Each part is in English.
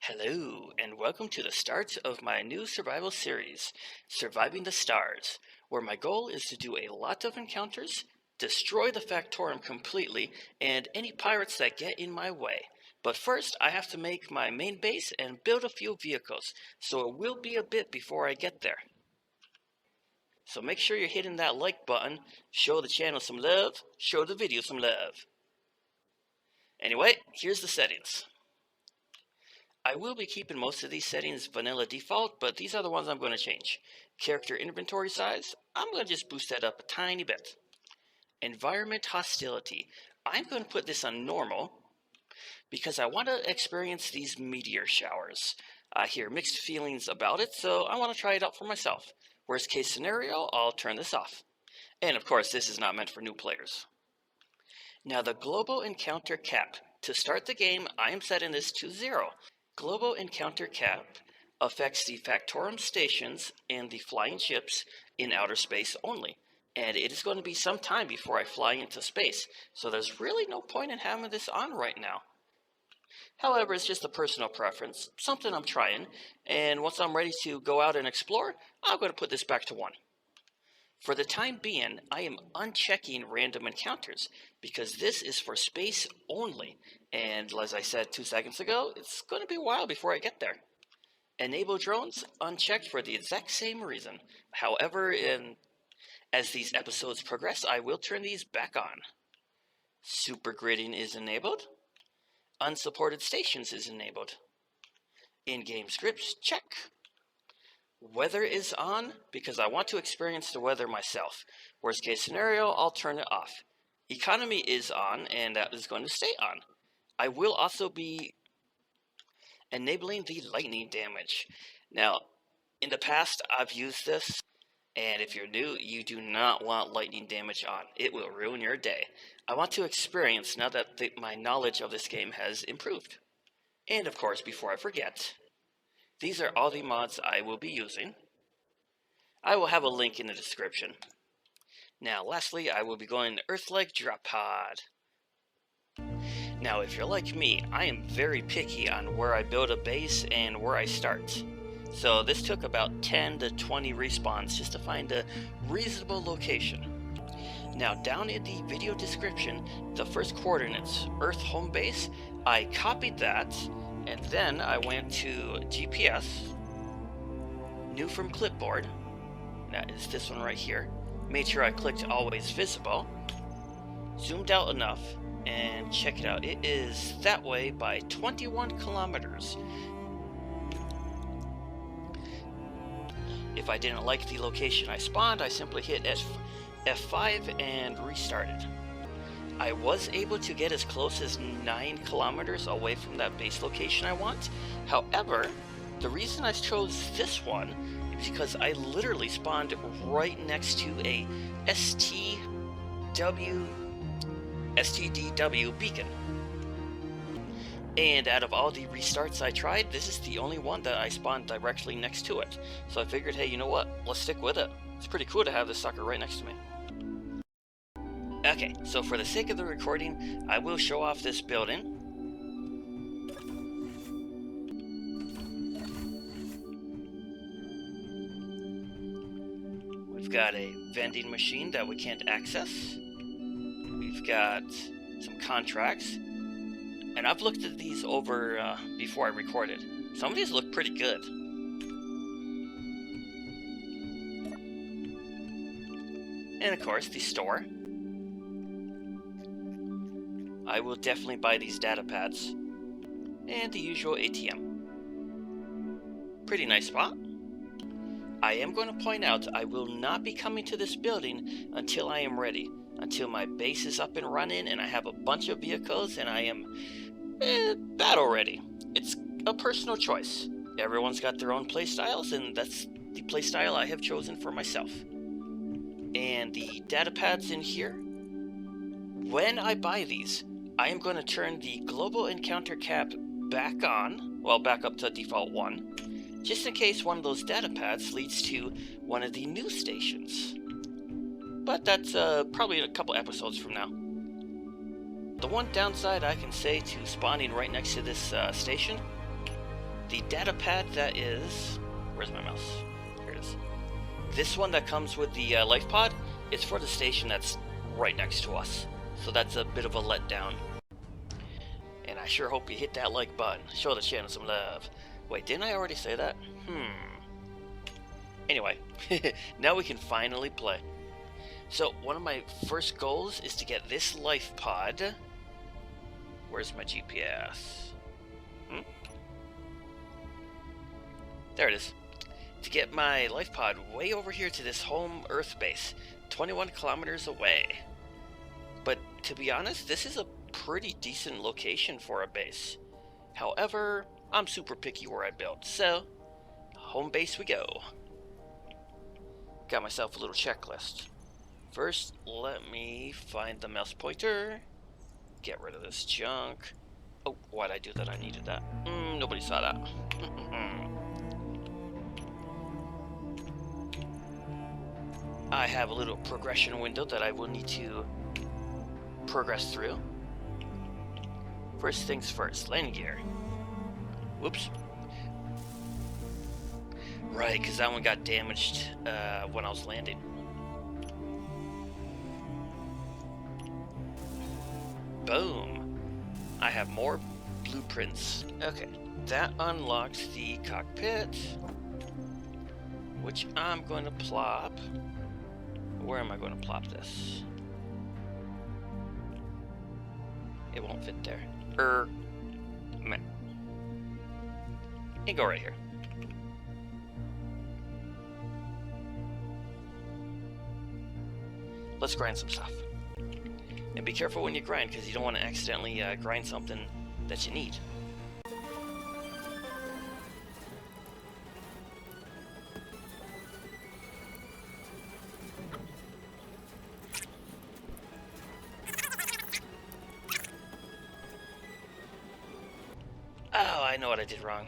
Hello, and welcome to the start of my new survival series, Surviving the Stars, where my goal is to do a lot of encounters, destroy the Factorum completely, and any pirates that get in my way. But first, I have to make my main base and build a few vehicles, so it will be a bit before I get there. So make sure you're hitting that like button, show the channel some love, show the video some love. Anyway, here's the settings. I will be keeping most of these settings vanilla default, but these are the ones I'm going to change. Character inventory size, I'm going to just boost that up a tiny bit. Environment hostility, I'm going to put this on normal because I want to experience these meteor showers. I hear mixed feelings about it, so I want to try it out for myself. Worst case scenario, I'll turn this off. And of course, this is not meant for new players. Now the global encounter cap. To start the game, I am setting this to 0. Global encounter cap affects the Factorum stations and the flying ships in outer space only, and it is going to be some time before I fly into space, so there's really no point in having this on right now. However, it's just a personal preference, something I'm trying, and once I'm ready to go out and explore, I'm going to put this back to 1. For the time being, I am unchecking random encounters because this is for space only, and as I said 2 seconds ago, it's going to be a while before I get there. Enable drones unchecked for the exact same reason. However, as these episodes progress, I will turn these back on. Super gridding is enabled. Unsupported stations is enabled. In-game scripts, check. Weather is on because I want to experience the weather myself. Worst case scenario, I'll turn it off. Economy is on, and that is going to stay on. I will also be enabling the lightning damage. Now, in the past, I've used this, and if you're new, you do not want lightning damage on. It will ruin your day. I want to experience now that my knowledge of this game has improved. And of course, before I forget, these are all the mods I will be using. I will have a link in the description. Now, lastly, I will be going to Earth-like drop pod. Now, if you're like me, I am very picky on where I build a base and where I start. So this took about 10 to 20 respawns just to find a reasonable location. Now, down in the video description, the first coordinates, Earth home base, I copied that, and then I went to GPS, new from clipboard, that is this one right here, made sure I clicked always visible, zoomed out enough, and check it out. It is that way by 21 kilometers. If I didn't like the location I spawned, I simply hit F5 and restarted. I was able to get as close as 9 kilometers away from that base location I want. However, the reason I chose this one is because I literally spawned right next to a STDW beacon. And out of all the restarts I tried, this is the only one that I spawned directly next to it. So I figured, hey, you know what? Let's stick with it. It's pretty cool to have this sucker right next to me. Okay, so for the sake of the recording, I will show off this building. We've got a vending machine that we can't access. We've got some contracts. And I've looked at these over before I recorded. Some of these look pretty good. And of course, the store. I will definitely buy these data pads. And the usual ATM. Pretty nice spot. I am going to point out I will not be coming to this building until I am ready. Until my base is up and running and I have a bunch of vehicles and I am battle ready. It's a personal choice. Everyone's got their own playstyles, and that's the playstyle I have chosen for myself. And the data pads in here, when I buy these, I am going to turn the global encounter cap back on, well, back up to default 1, just in case one of those data pads leads to one of the new stations. But that's probably a couple episodes from now. The one downside I can say to spawning right next to this station The data pad that is... Where's my mouse? Here it is. This one that comes with the life pod is for the station that's right next to us. So that's a bit of a letdown. And I sure hope you hit that like button. Show the channel some love. Wait, didn't I already say that? Anyway, now we can finally play. So, one of my first goals is to get this life pod. Where's my GPS? There it is. To get my life pod way over here to this home Earth base, 21 kilometers away. But to be honest, this is a pretty decent location for a base. However, I'm super picky where I build, so home base we go. Got myself a little checklist. First, let me find the mouse pointer. Get rid of this junk. Oh, why'd I do that? I needed that. Nobody saw that. I have a little progression window that I will need to progress through. First things first, landing gear. Whoops. Right, because that one got damaged when I was landing. Boom. I have more blueprints. Okay, that unlocks the cockpit, which I'm going to plop. Where am I going to plop this? It won't fit there. Meh. You go right here. Let's grind some stuff. And be careful when you grind, because you don't want to accidentally grind something that you need. Oh, I know what I did wrong.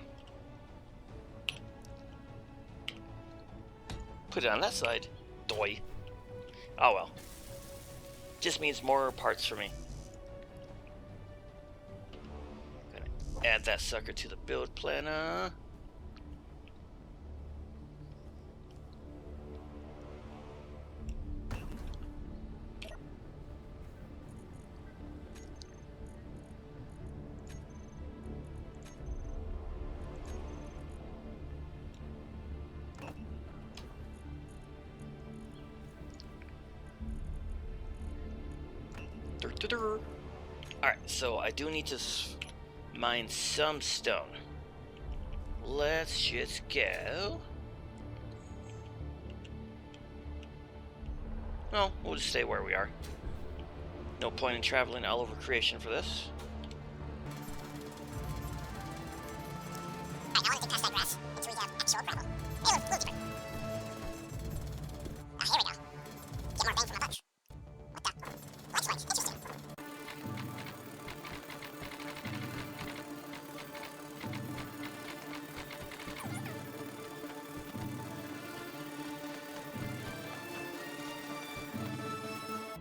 Put it on that side. Doy. Oh well. Just means more parts for me. Gonna add that sucker to the build planner. Alright, so I do need to mine some stone. Let's just go. No, we'll just stay where we are. No point in traveling all over creation for this. I want to get past that grass until we have actual gravel. Maybe we'll deeper. Ah, here we go. Get more bang for my buck. What the? What's like? Interesting.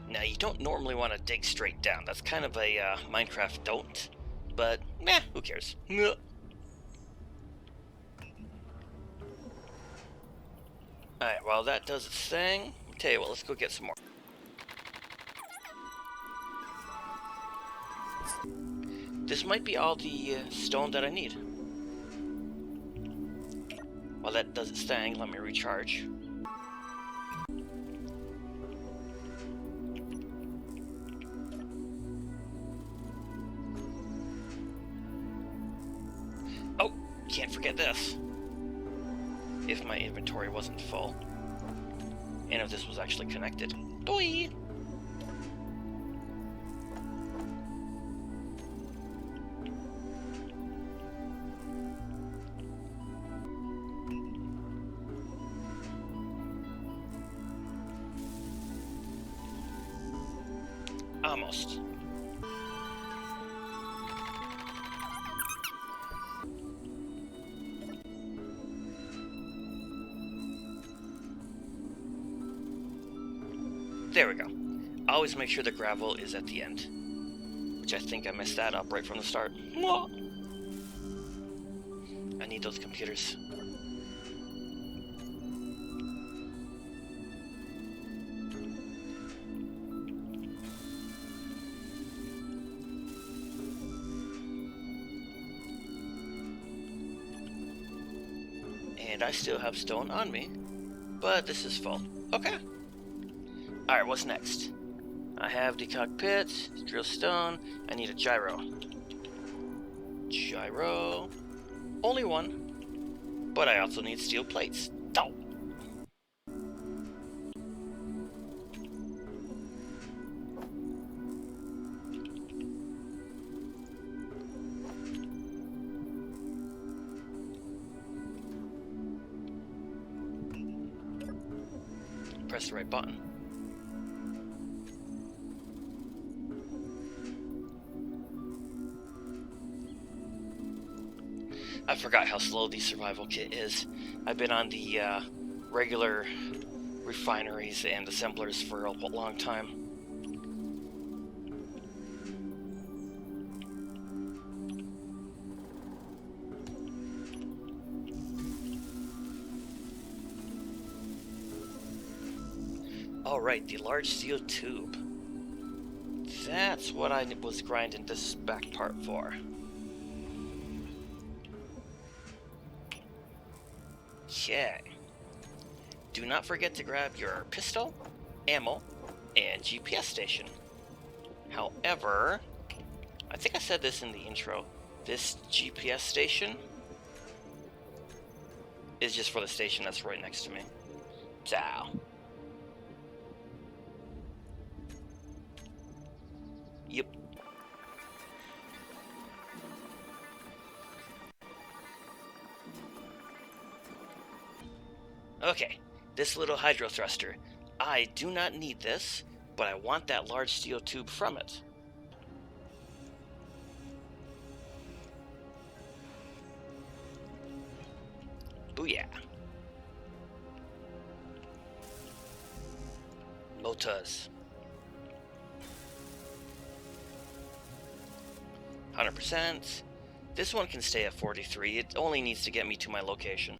Now, you don't normally want to dig straight down. That's kind of a Minecraft don't. But, meh, who cares? Alright, while that does its thing, I'll tell you what, let's go get some more. This might be all the stone that I need. While that does its thing, let me recharge. Oh, can't forget this. If my inventory wasn't full. And if this was actually connected. Doi! Almost. There we go. Always make sure the gravel is at the end. Which I think I messed that up right from the start. I I need those computers. And I still have stone on me, but this is full. Okay. Alright, what's next? I have the cockpit, drill stone, I need a gyro. Gyro. Only one. But I also need steel plates. Oh. Press the right button. I forgot how slow the survival kit is. I've been on the regular refineries and assemblers for a long time. Alright, the large steel tube. That's what I was grinding this back part for. Okay. Do not forget to grab your pistol, ammo, and GPS station. However, I think I said this in the intro, this GPS station is just for the station that's right next to me. Ciao. Yep. Okay, this little hydro thruster. I do not need this, but I want that large steel tube from it. Booyah. Motors. 100%. This one can stay at 43. It only needs to get me to my location.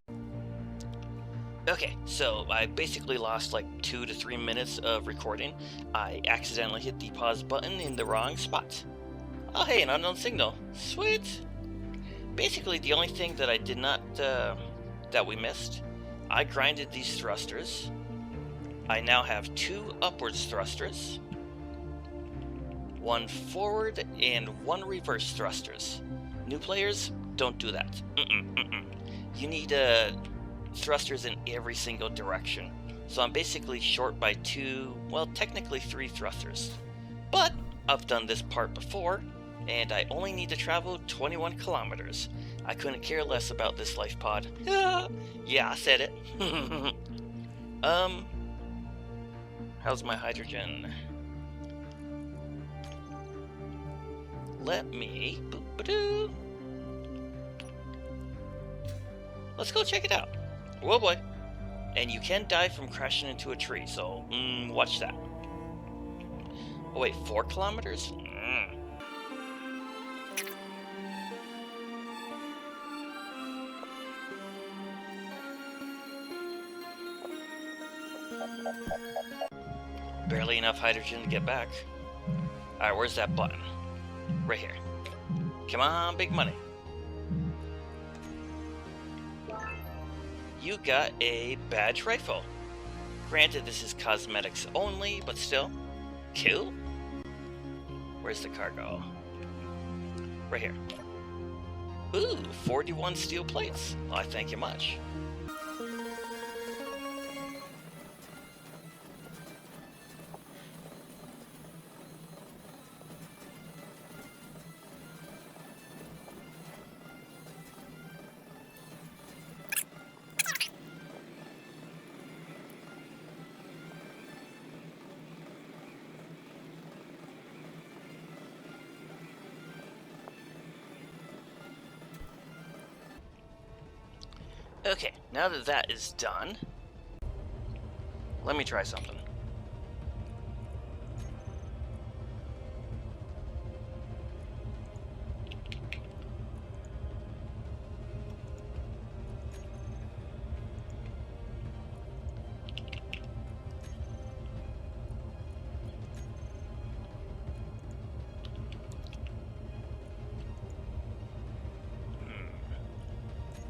Okay, so I basically lost like 2 to 3 minutes of recording. I accidentally hit the pause button in the wrong spot. Oh hey, an unknown signal. Sweet! Basically the only thing that I did not, that we missed, I grinded these thrusters. I now have 2 upwards thrusters, 1 forward and 1 reverse thrusters. New players, don't do that. You need thrusters in every single direction. So I'm basically short by 2, well technically 3 thrusters. But I've done this part before, and I only need to travel 21 kilometers. I couldn't care less about this life pod. Yeah, I said it. How's my hydrogen? Let me... boop-a-doo. Let's go check it out. Whoa boy. And you can die from crashing into a tree, so watch that. Oh wait, 4 kilometers? Barely enough hydrogen to get back. Alright, where's that button? Right here. Come on, big money. You got a badge rifle. Granted, this is cosmetics only, but still. Cool. Where's the cargo? Right here. Ooh, 41 steel plates. Well, I thank you much. Okay, now that that is done, let me try something.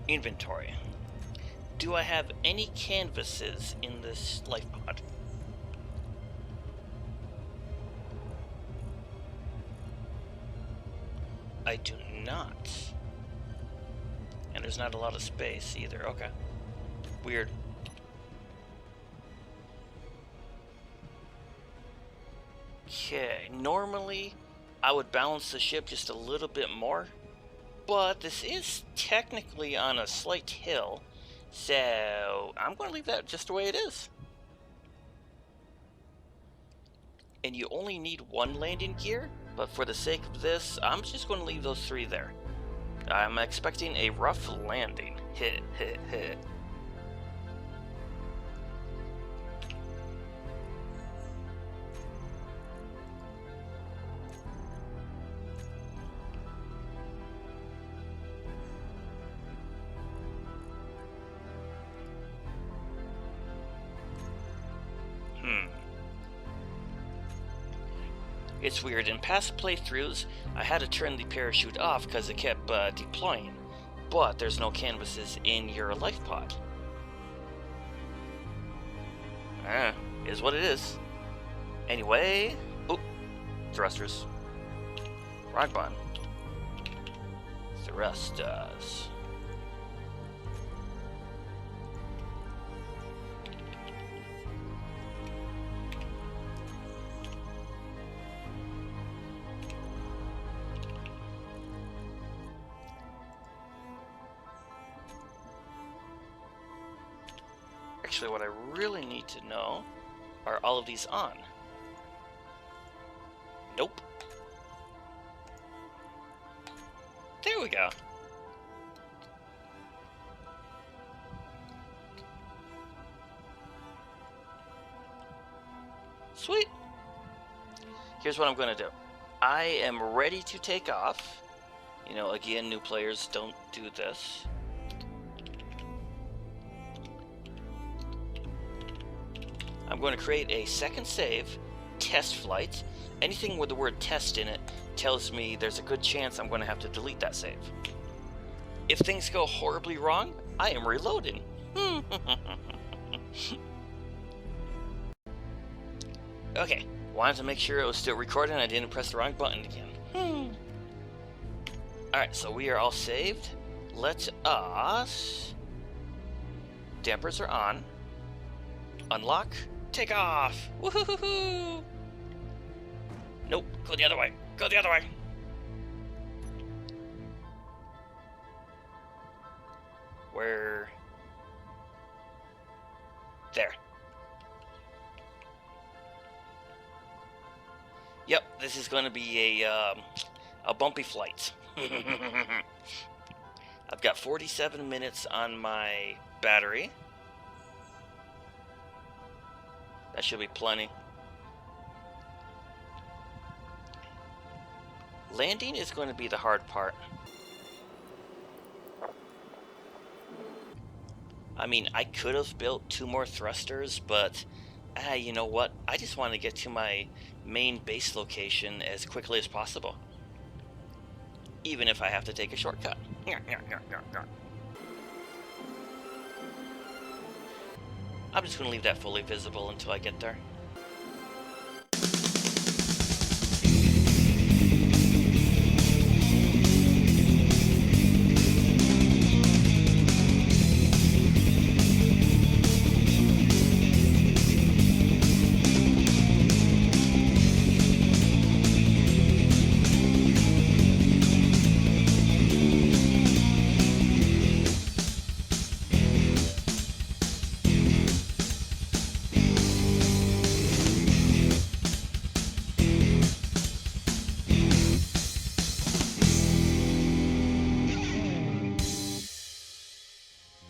Inventory. Do I have any canvases in this life pod? I do not. And there's not a lot of space either. Okay. Weird. Okay, normally I would balance the ship just a little bit more, but this is technically on a slight hill, so I'm going to leave that just the way it is. And you only need one landing gear, but for the sake of this, I'm just going to leave those 3 there. I'm expecting a rough landing. Hit, hit, hit. It's weird, in past playthroughs, I had to turn the parachute off because it kept deploying, but there's no canvases in your life pod. Is what it is. Anyway, thrusters. Rock button. Thrusters. Actually, what I really need to know, are all of these on? Nope. There we go. Sweet. Here's what I'm going to do. I am ready to take off. You know, again, new players don't do this. I'm going to create a second save, test flight. Anything with the word test in it tells me there's a good chance I'm going to have to delete that save. If things go horribly wrong, I am reloading. Okay, wanted to make sure it was still recording and I didn't press the wrong button again. Alright, so we are all saved. Let us... Dampers are on. Unlock. Take off! Woohoo! Nope, go the other way. Go the other way. Where? There. Yep, this is going to be a bumpy flight. I've got 47 minutes on my battery. That should be plenty. Landing is going to be the hard part. I mean, I could have built 2 more thrusters, but you know what? I just want to get to my main base location as quickly as possible. Even if I have to take a shortcut. I'm just going to leave that fully visible until I get there.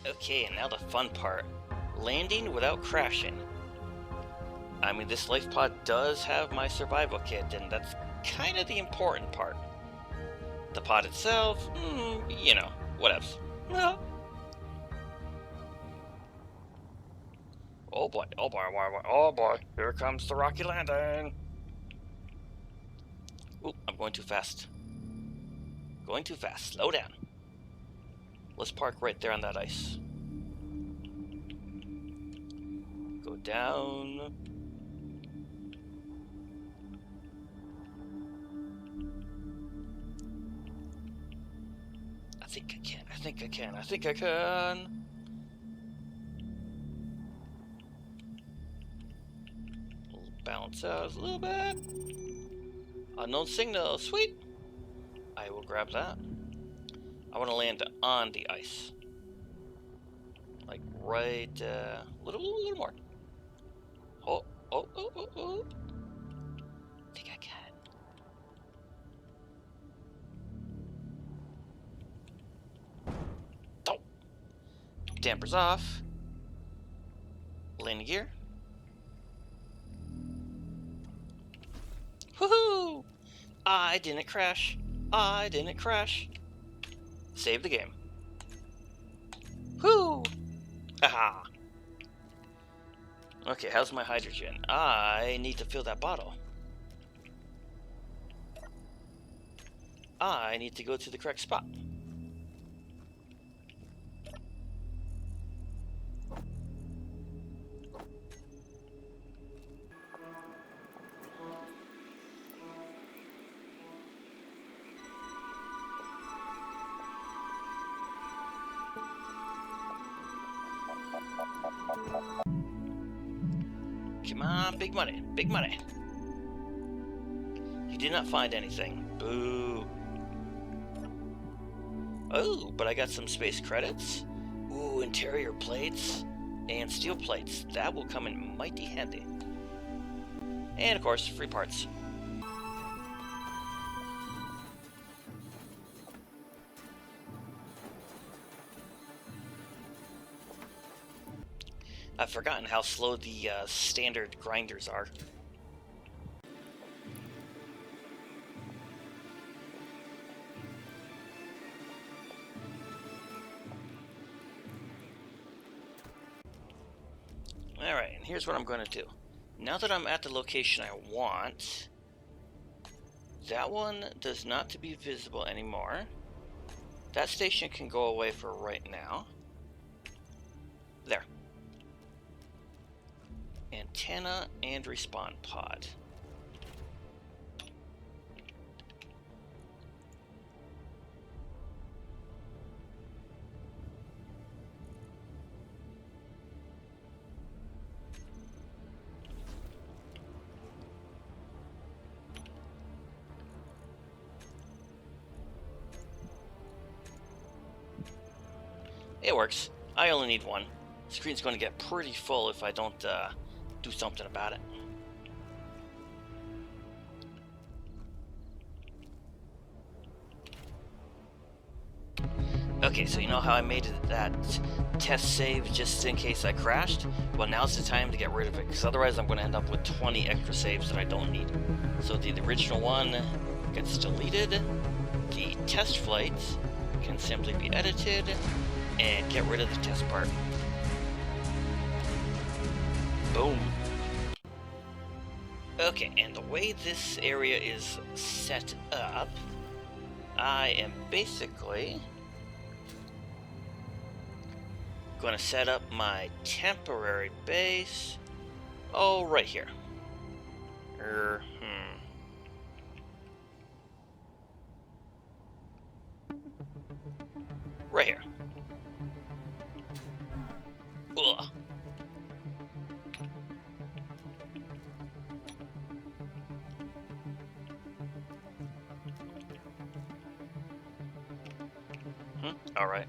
Okay, and now the fun part. Landing without crashing. I mean, this life pod does have my survival kit, and that's kind of the important part. The pod itself, you know, whatevs. Well. Oh boy, oh boy, oh boy, here comes the rocky landing. Ooh, I'm going too fast. Going too fast, slow down. Let's park right there on that ice. Go down. I think I can. I think I can. I think I can. Bounce out a little bit. Unknown signal. Sweet. I will grab that. I want to land on the ice. Like right, a little more. Oh. I think I can. Oh. Dampers off. Landing gear. Woohoo! I didn't crash. I didn't crash. Save the game. Whoo! Haha. Okay, how's my hydrogen? I need to fill that bottle. I need to go to the correct spot. Come on, big money, big money. You did not find anything. Boo. Oh, but I got some space credits. Ooh, interior plates and steel plates. That will come in mighty handy. And of course, free parts. I've forgotten how slow the standard grinders are. Alright, and here's what I'm going to do. Now that I'm at the location I want, that one does not to be visible anymore. That station can go away for right now. There. Antenna and respawn pod. It works. I only need one. The screen's going to get pretty full if I don't do something about it. Okay, so you know how I made that test save just in case I crashed? Well, now's the time to get rid of it, because otherwise I'm going to end up with 20 extra saves that I don't need. So the original one gets deleted. The test flights can simply be edited and get rid of the test part. Boom. Okay, and the way this area is set up, I am basically going to set up my temporary base, right here. Right here. Ugh. All right.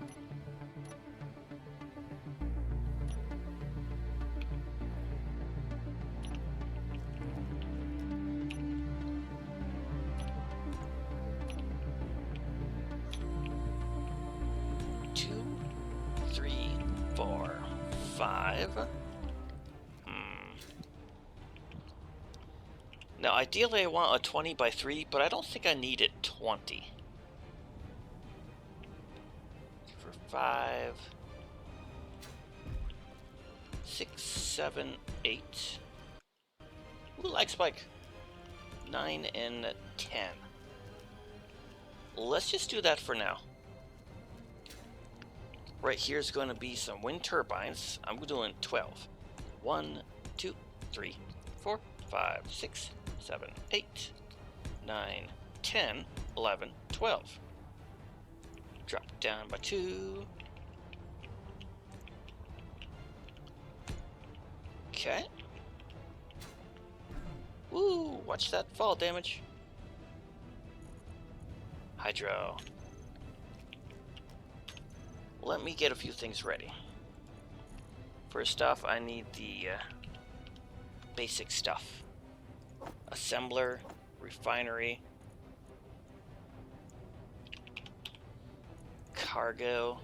Two, three, four, five. Now, ideally, I want a 20 by 3, but I don't think I need it 20. For 5, 6, 7, 8. Ooh, like spike. 9 and 10. Let's just do that for now. Right here is going to be some wind turbines. I'm doing 12. 1, 2, 3, 4, 5, 6, 7, 8, 9, 10, 11, 12. Drop down by 2. Okay. Woo, watch that fall damage. Hydro. Let me get a few things ready. First off, I need the basic stuff. Assembler, refinery, cargo.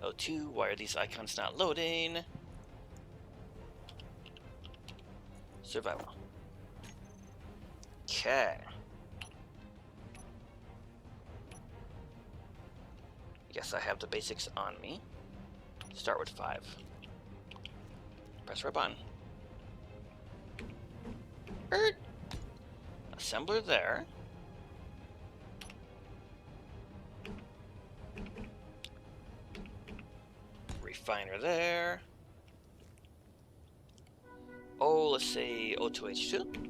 O2, why are these icons not loading? Survival. Okay. Yes, I have the basics on me. Start with 5. Press right button. Assembler there. Refiner there. Oh, let's say O2H2.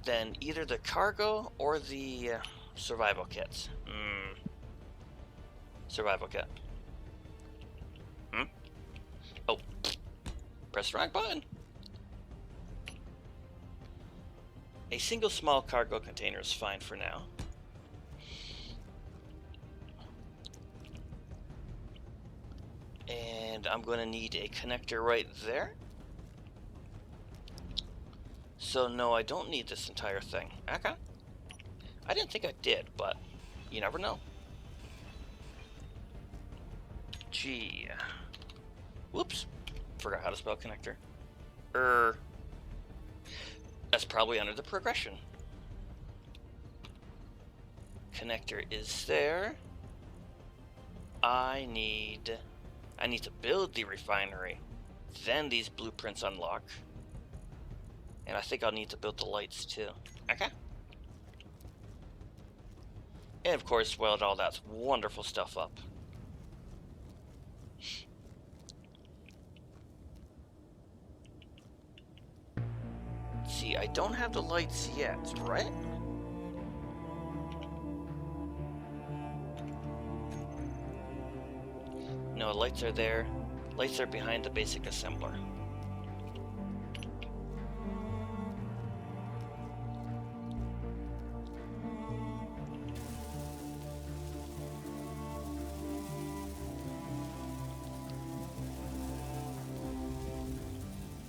Then either the cargo or the survival kits. Survival kit. Oh, press the wrong button. A single small cargo container is fine for now. And I'm going to need a connector right there. So no, I don't need this entire thing. Okay. I didn't think I did, but you never know. Gee. Whoops. Forgot how to spell connector. That's probably under the progression. Connector is there. I need to build the refinery. Then these blueprints unlock. And I think I'll need to build the lights too. Okay. And of course, weld all that wonderful stuff up. See, I don't have the lights yet, right? No, lights are there. Lights are behind the basic assembler.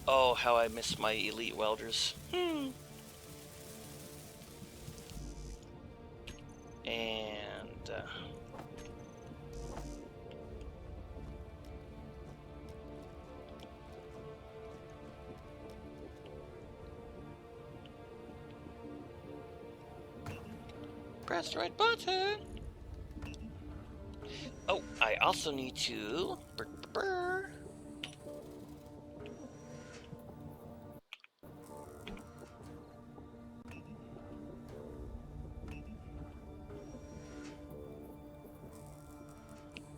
Oh, how I miss my elite welders. And press the right button. Oh, I also need to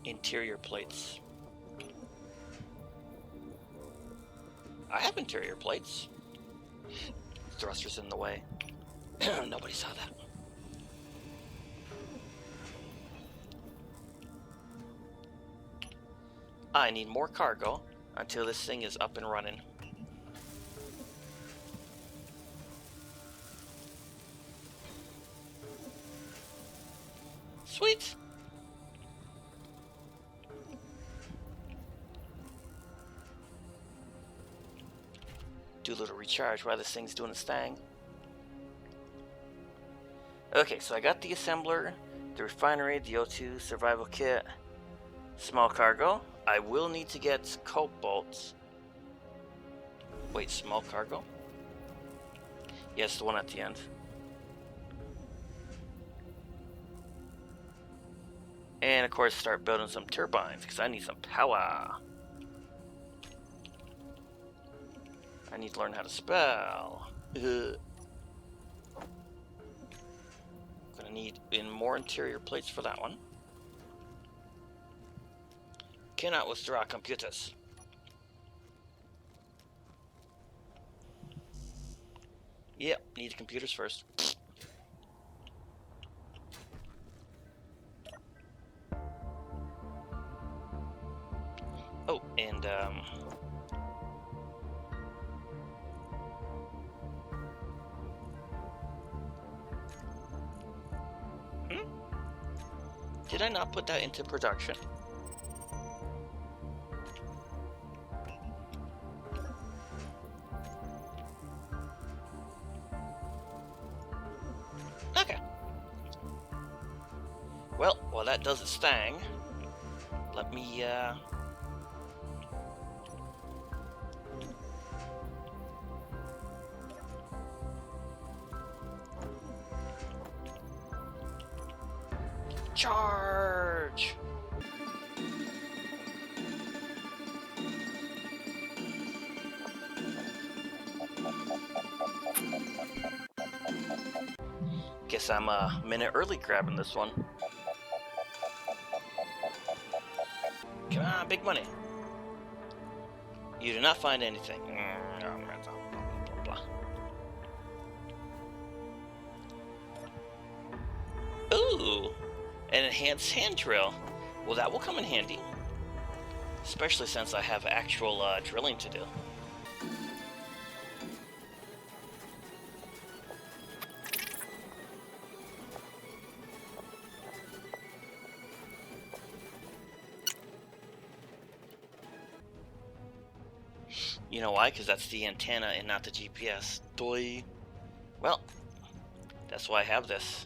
interior plates. I have interior plates. Thrusters in the way. Nobody saw that. I need more cargo until this thing is up and running. Sweet! Do a little recharge while this thing's doing its thing. Okay, so I got the assembler, the refinery, the O2 survival kit, small cargo. I will need to get cobalt. Wait, small cargo? Yes, the one at the end. And of course start building some turbines, because I need some power. I need to learn how to spell. need more interior plates for that one. Cannot withdraw computers. Yep, need the computers first. Oh, and did I not put that into production? Okay. Well, while that does its thing, let me, charge! Guess I'm a minute early grabbing this one. Come on, big money. You do not find anything. Blah, blah, blah. Ooh, an enhanced hand drill. Well, that will come in handy. Especially since I have actual drilling to do. You know why? Because that's the antenna and not the GPS. Doy. Well, that's why I have this.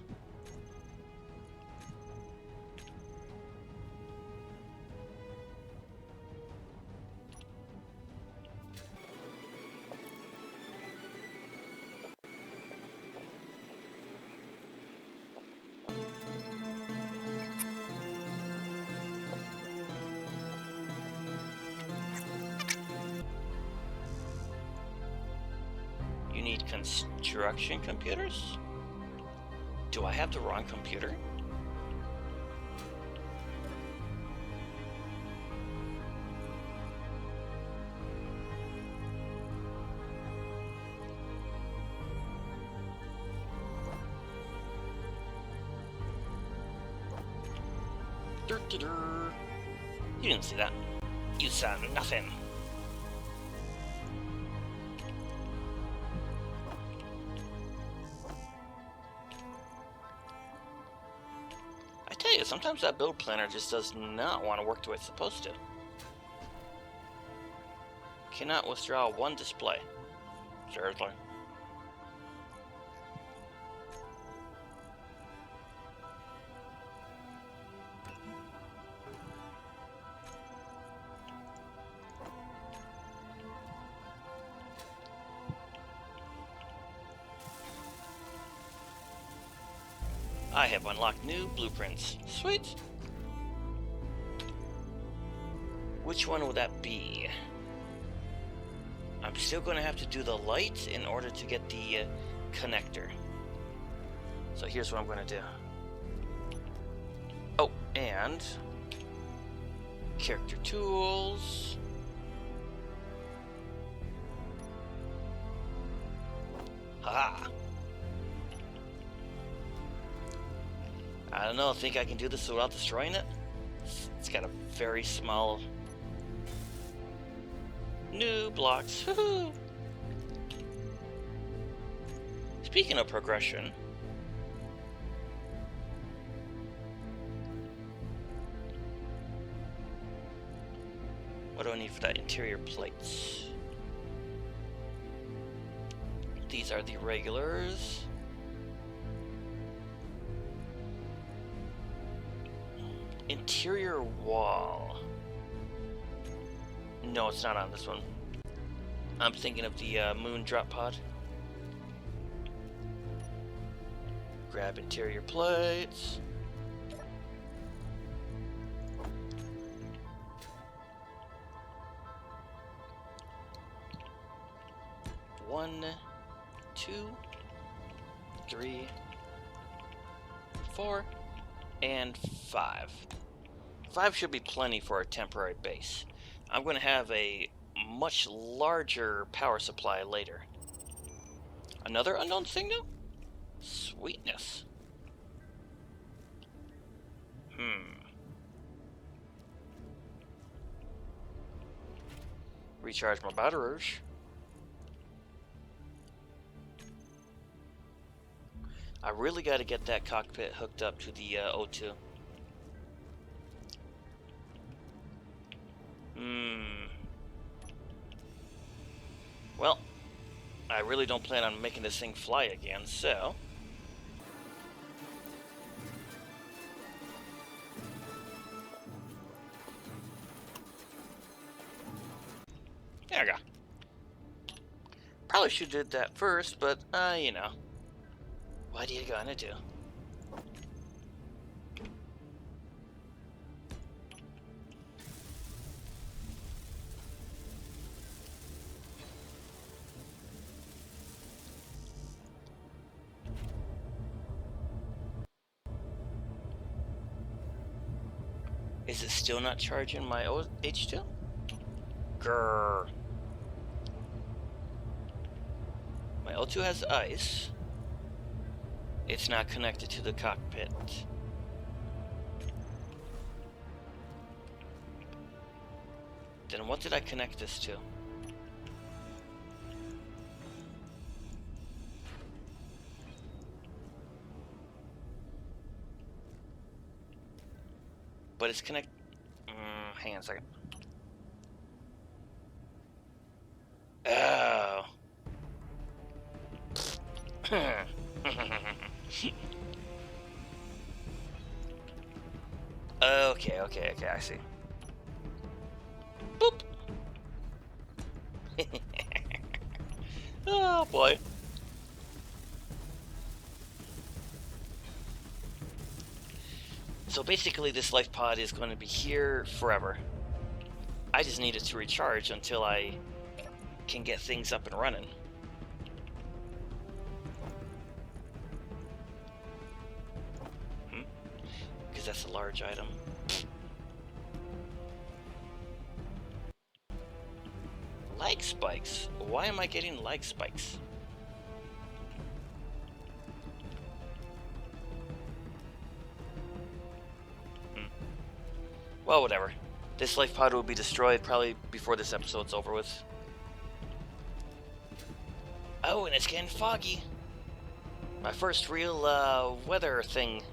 You need construction computers? Do I have the wrong computer? You didn't see that. You saw nothing. I tell you, sometimes that build planner just does not want to work the way it's supposed to. Cannot withdraw one display. Seriously. I have unlocked new blueprints. Sweet. Which one would that be? I'm still going to have to do the light in order to get the connector. So here's what I'm going to do. Oh, and character tools. Haha. I don't know, I think I can do this without destroying it. It's got a very small... New blocks. Woohoo! Speaking of progression... What do I need for that? Interior plates. These are the regulars. Interior wall. No, it's not on this one. I'm thinking of the moon drop pod. Grab interior plates. One, 2, 3, 4, and 5. 5 should be plenty for a temporary base. I'm going to have a much larger power supply later. Another unknown signal? Sweetness. Recharge my batteries. I really got to get that cockpit hooked up to the O2. Well, I really don't plan on making this thing fly again, so... There we go. Probably should have did that first, but, you know. What are you gonna do? Is it still not charging my H2? Grrr. My O2 has ice. It's not connected to the cockpit. Then what did I connect this to? But it's connect... hang on a second. Oh. Okay, I see. Boop! Oh boy. So basically this life pod is going to be here forever. I just need it to recharge until I can get things up and running. Because that's a large item. Lag spikes? Why am I getting lag spikes? Well, whatever. This life pod will be destroyed probably before this episode's over with. Oh, and it's getting foggy. My first real weather thing.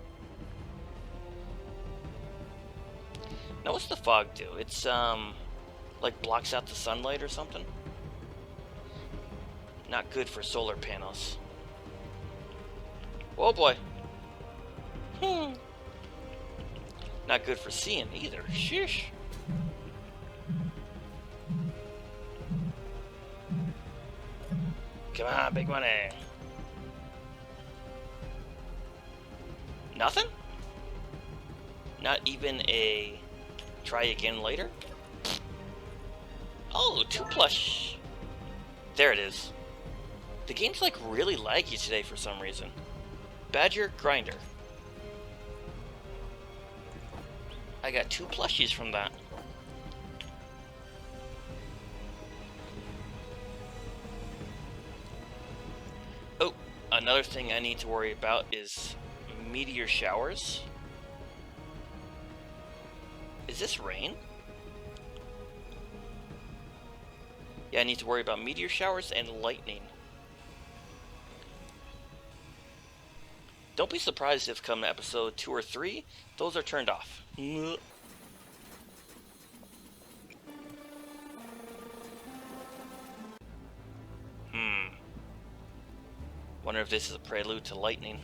Now, what's the fog do? It's like blocks out the sunlight or something? Not good for solar panels. Oh boy. Not good for seeing either. Sheesh. Come on, big money. Nothing? Not even a try again later? Oh, 2 plush. There it is. The game's like really laggy today for some reason. Badger Grinder. I got 2 plushies from that. Oh, another thing I need to worry about is meteor showers. Is this rain? Yeah, I need to worry about meteor showers and lightning. Don't be surprised if come episode 2 or 3, those are turned off. Wonder if this is a prelude to lightning.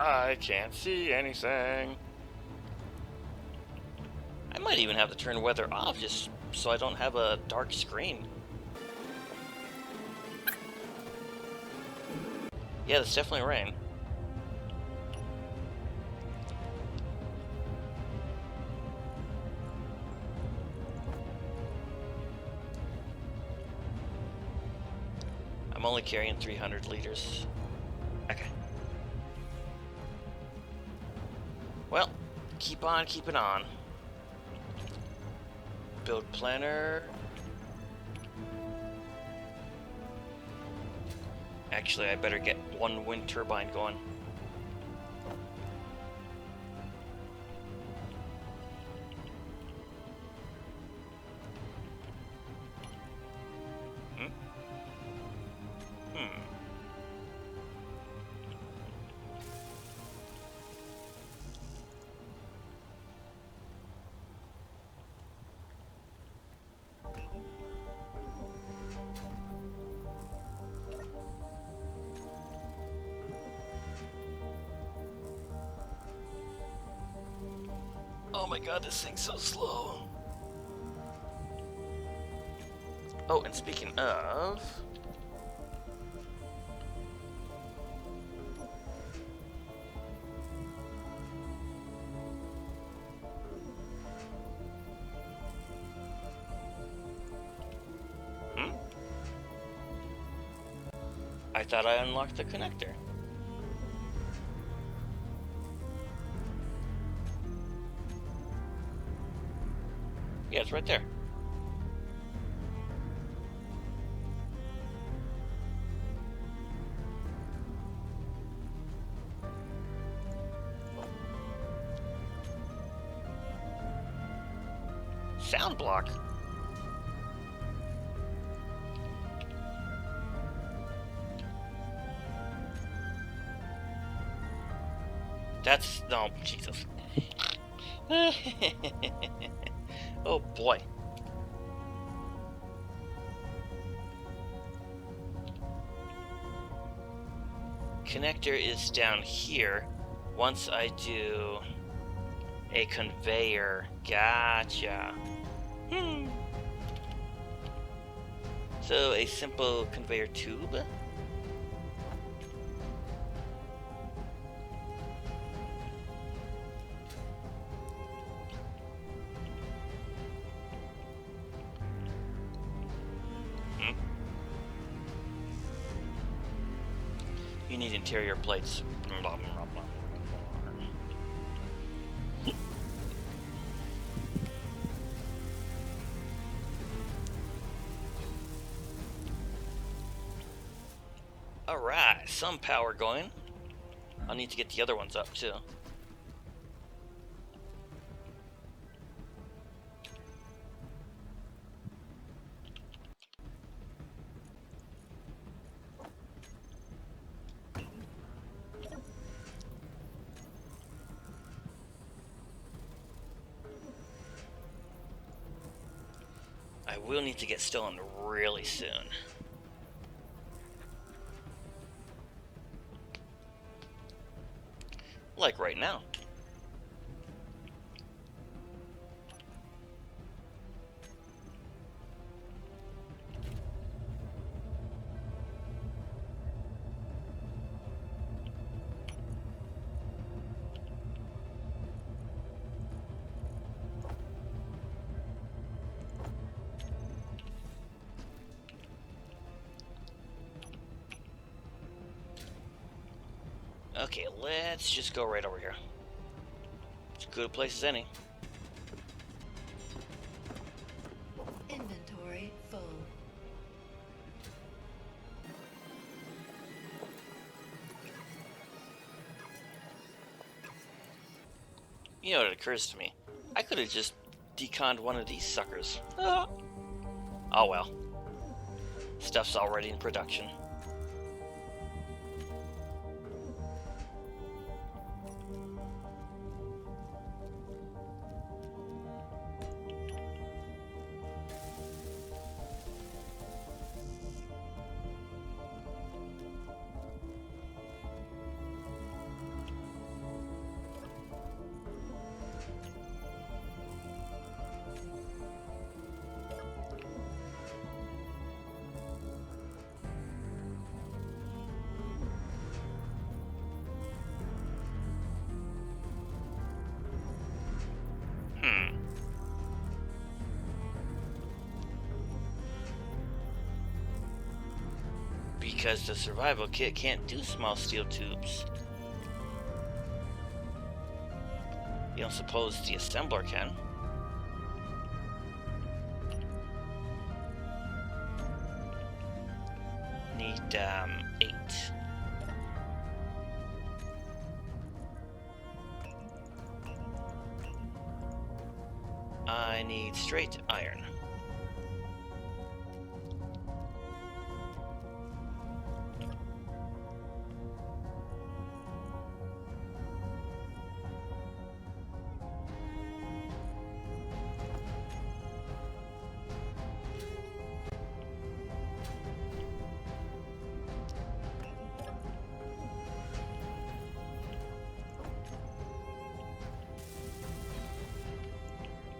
I can't see anything. I might even have to turn weather off just so I don't have a dark screen. Yeah, that's definitely rain. only carrying 300 liters. Okay. Well, keep on keeping on. Build planner. Actually, I better get one wind turbine going. Oh my god, this thing's so slow. Oh, and speaking of... I thought I unlocked the connector. Yeah, it's right there. Sound block? That's... no, Jesus. Oh boy. Connector is down here. Once I do a conveyor. Gotcha. So a simple conveyor tube. You need interior plates. Blah, blah, blah, blah. Alright, some power going. I'll need to get the other ones up too. I will need to get stolen really soon. Like right now. Okay, let's just go right over here. It's as good a place as any. Inventory full. You know, it occurs to me, I could have just deconned one of these suckers. Oh well. Stuff's already in production. because the survival kit can't do small steel tubes. You don't suppose the assembler can? Need 8. I need straight iron.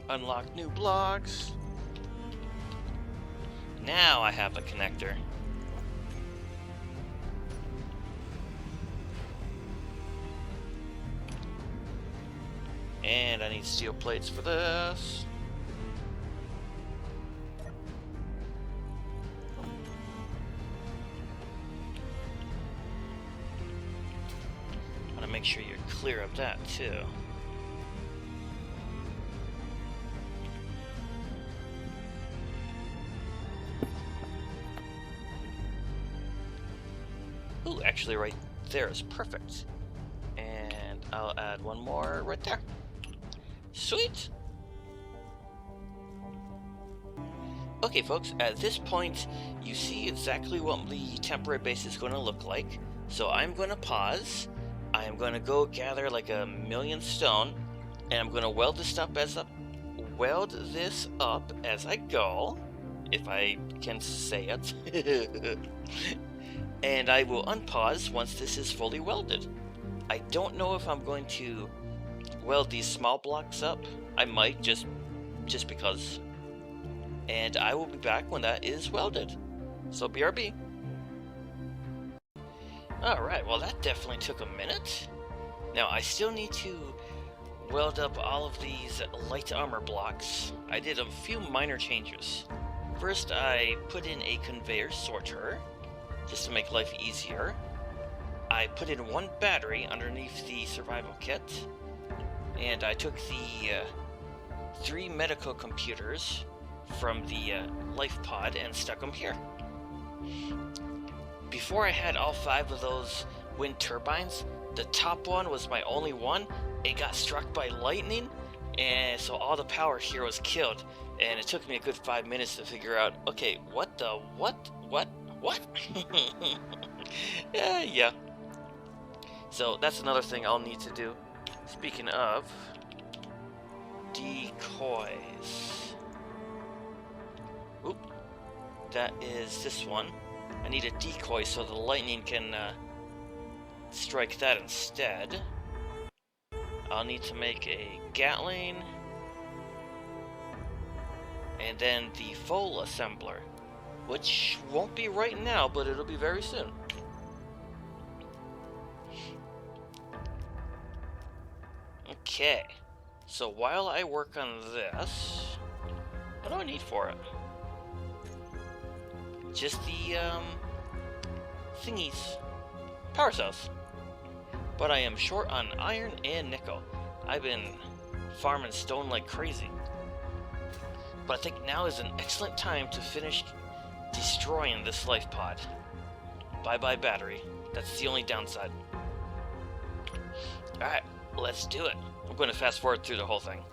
Unlock new blocks. Now I have a connector. And I need steel plates for this. I want to make sure you're clear of that too. Ooh, actually right there is perfect. And I'll add one more right there. Sweet! Okay folks, at this point you see exactly what the temporary base is going to look like. So I'm going to pause. I am going to go gather like 1,000,000 stone, and I'm going to weld this up as I go, if I can say it. And I will unpause once this is fully welded. I don't know if I'm going to weld these small blocks up. I might, just because. And I will be back when that is welded. So BRB. Alright, well that definitely took a minute. Now I still need to weld up all of these light armor blocks. I did a few minor changes. First I put in a conveyor sorter, just to make life easier. I put in 1 battery underneath the survival kit, and I took the 3 medical computers from the life pod and stuck them here. Before I had all 5 of those wind turbines, the top one was my only one. It got struck by lightning, and so all the power here was killed, and it took me a good 5 minutes to figure out, okay, what? Yeah. So that's another thing I'll need to do. Speaking of decoys. Oop. That is this one. I need a decoy so the lightning can strike that instead. I'll need to make a Gatling. And then the full assembler, which won't be right now, but it'll be very soon. Okay, so while I work on this, what do I need for it? Just the thingies, power cells. But I am short on iron and nickel. I've been farming stone like crazy. But I think now is an excellent time to finish destroying this life pod. Bye-bye battery. That's the only downside. Alright, let's do it. I'm going to fast forward through the whole thing.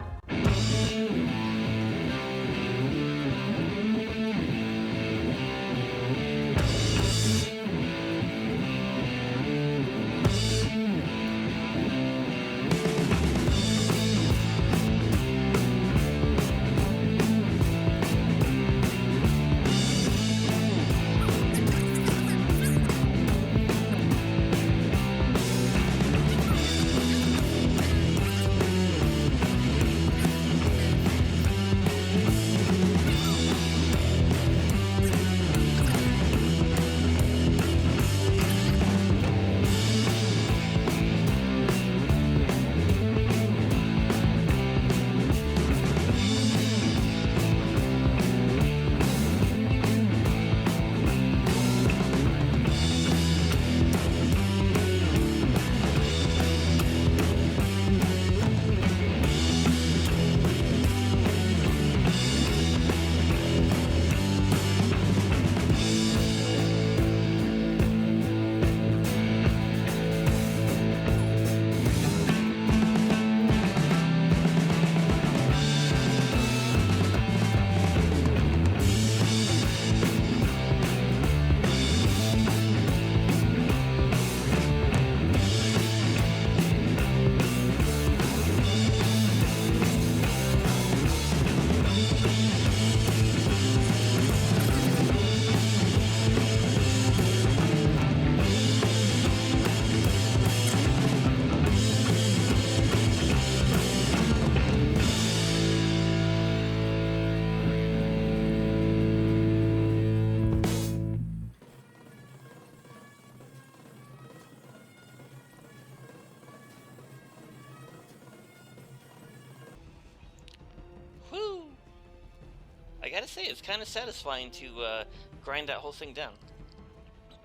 gotta say, it's kind of satisfying to grind that whole thing down.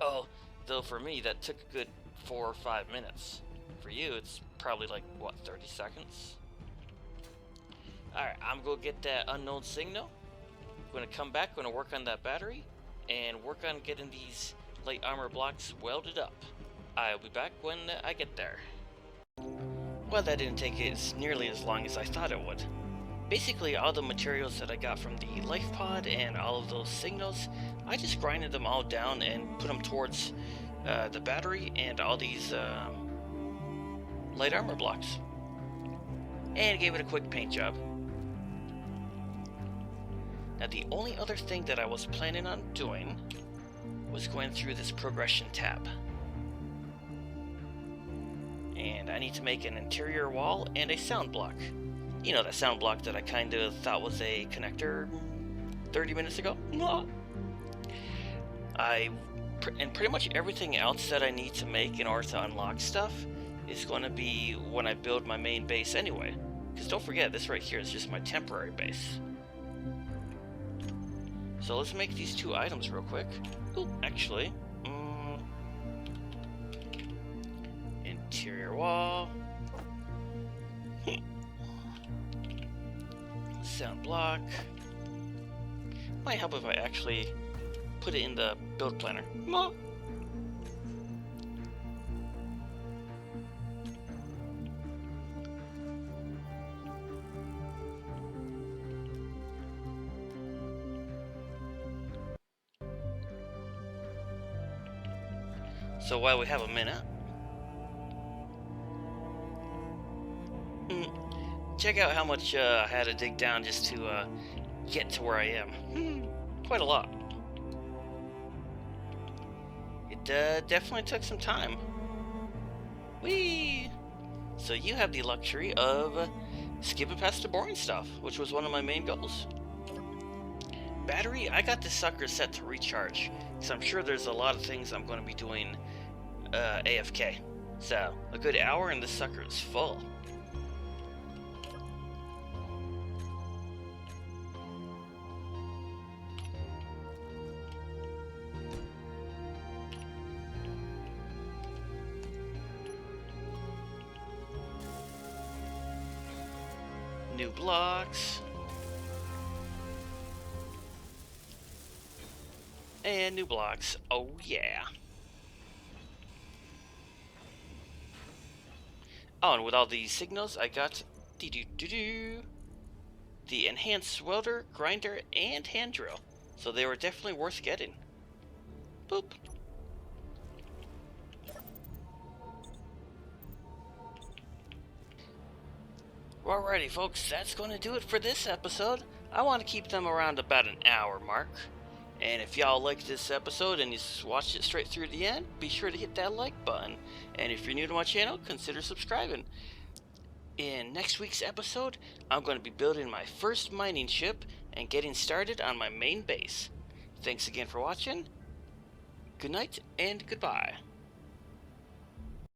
Oh, though for me, that took a good 4 or 5 minutes. For you, it's probably like, what, 30 seconds? Alright, I'm gonna get that unknown signal. I'm gonna come back, gonna work on that battery, and work on getting these light armor blocks welded up. I'll be back when I get there. Well, that didn't take nearly as long as I thought it would. Basically, all the materials that I got from the life pod and all of those signals, I just grinded them all down and put them towards the battery and all these light armor blocks. And gave it a quick paint job. Now, the only other thing that I was planning on doing was going through this progression tab. And I need to make an interior wall and a sound block. You know, that sound block that I kind of thought was a connector 30 minutes ago? And pretty much everything else that I need to make in order to unlock stuff is going to be when I build my main base anyway. Because don't forget, this right here is just my temporary base. So let's make these 2 items real quick. Ooh, actually, interior wall. Sound block. Might help if I actually put it in the build planner. So while we have a minute, check out how much I had to dig down just to get to where I am. Quite a lot. It definitely took some time. Whee! So you have the luxury of skipping past the boring stuff, which was one of my main goals. Battery, I got this sucker set to recharge, because I'm sure there's a lot of things I'm going to be doing AFK. So, a good hour and this sucker is full. New blocks. And new blocks. Oh yeah. Oh, and with all these signals, I got the enhanced welder, grinder, and hand drill. So they were definitely worth getting. Boop. Alrighty, folks, that's going to do it for this episode. I want to keep them around about an hour mark. And if y'all liked this episode and you watched it straight through to the end, be sure to hit that like button. And if you're new to my channel, consider subscribing. In next week's episode, I'm going to be building my first mining ship and getting started on my main base. Thanks again for watching. Good night and goodbye.